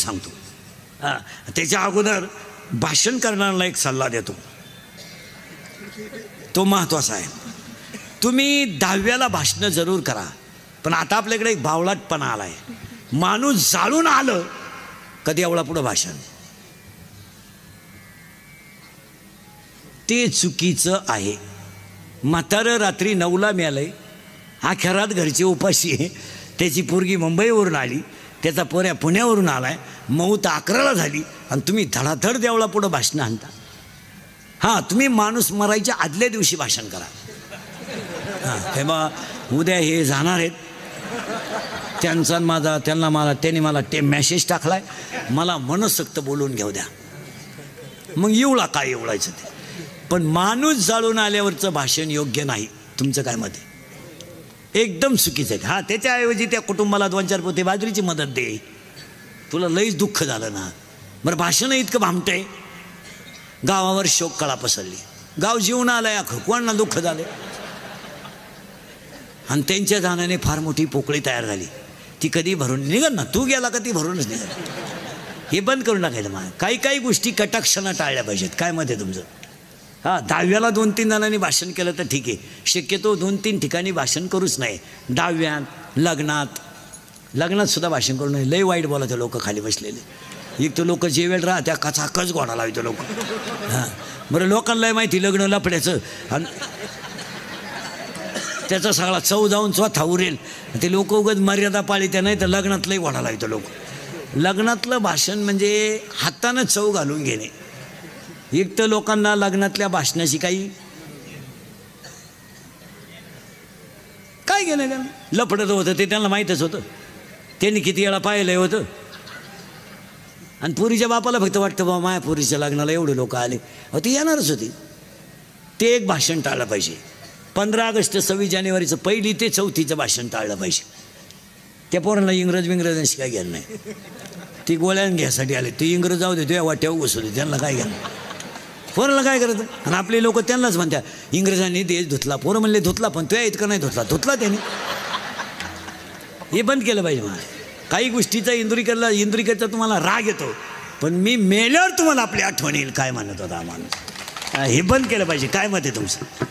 सांगतो. त्याच्या अगोदर भाषण करणाऱ्याला एक सल्ला देतो, तो महत्त्वाचा आहे. तुम्ही 10व्याला भाषणं जरूर करा, पण आता आपल्याकडे एक बावळटपणा आला आहे. माणूस जाळून आलं कधी एवढा पुढं भाषण, ते चुकीचं आहे. म्हातारं रात्री 9ला मिळालंय, अखेरात घरचे उपाशी आहे, त्याची पोरगी मुंबईवरून आली, त्याचा पोऱ्या पुण्यावरून आलाय, मौत 11ला झाली आणि तुम्ही धडाधड देवळा पुढं भाषणं आणता. हां, तुम्ही माणूस मरायच्या आदल्या दिवशी भाषण करा. हां, तेव्हा उद्या हे जाणार आहेत, त्यांचा माझा त्यांनी मला मेसेज टाकलाय, मला मनसोक्त बोलून घेऊ द्या. मग एवढा काय एवढायचं ते, पण माणूस जाळून आल्यावरचं भाषण योग्य नाही. तुमचं काय मत आहे? एकदम चुकीचं आहे. हां, त्याच्याऐवजी त्या कुटुंबाला 2-4 पोते बाजरीची मदत दे, तुला लईच दुःख झालं ना. बरं, भाषण इतकं भामटंय, गावावर शोककळा पसरली, गाव जीवन आलाय, कोणाला दुःख झाले, आणि त्यांच्या जाण्याने फार मोठी पोकळी तयार झाली. ती कधी भरून निघल ना, तू गेला का ती भरूनच निघल. हे बंद करून टाकायचं. मग काही गोष्टी कटाक्षानं टाळल्या पाहिजेत. काय मत आहे तुमचं? हां, 10व्याला 2-3 जणांनी भाषण केलं तर ठीक आहे, शक्यतो 2-3 ठिकाणी भाषण करूच नाही. 10व्यात, लग्नात सुद्धा भाषण करू नये. लय वाईट बोलायचं लोक खाली बसलेले. एक तर लोक जेवेल त्या कचाकच घोडा लावतो लोक. हां, बरं, लोकांना माहिती लग्न लफड्याचं आणि त्याचा सगळा चव जाऊन स्वतः उरेल, ते लोक उगाच मर्यादा पाळीत्या, नाही तर लग्नातलंही घोडा लावतो लोक. लग्नातलं भाषण म्हणजे हातानं चव घालून घेणे. एक तर लोकांना लग्नातल्या भाषणाशी काय घेणं त्यांना, लफडत होतं ते त्यांना माहीतच होतं, त्यांनी किती वेळा पाहिलं होतं. आणि पुरीच्या बापाला फक्त वाटतं बाबा माया पुरीच्या लग्नाला एवढे लोक आले, ती येणारच होती. ते एक भाषण टाळलं पाहिजे. 15 ऑगस्ट 26 जानेवारीचं 1 ते 4 भाषण टाळलं पाहिजे. त्या पोरांना इंग्रजांशी काय घ्यायला नाही, ती गोळ्यान घ्यायसाठी आले, ते इंग्रज जाऊ दे, तुझ्या वाट्यावर घुसवले, त्यांना काय घ्यायला, पोरांना काय करायचं. आणि आपले लोक त्यांनाच म्हणतात इंग्रजांनी देश धुतला. पोरं म्हणले धुतला, पण तुझ्या इतकं नाही धुतला त्याने. हे बंद केलं पाहिजे. मला काही गोष्टीचा इंदुरीकरचा तुम्हाला राग येतो, पण मी मेल्यावर तुम्हाला आपली आठवण येईल काय म्हणत होता माणूस. हे बंद केलं पाहिजे. काय मत आहे तुमचं?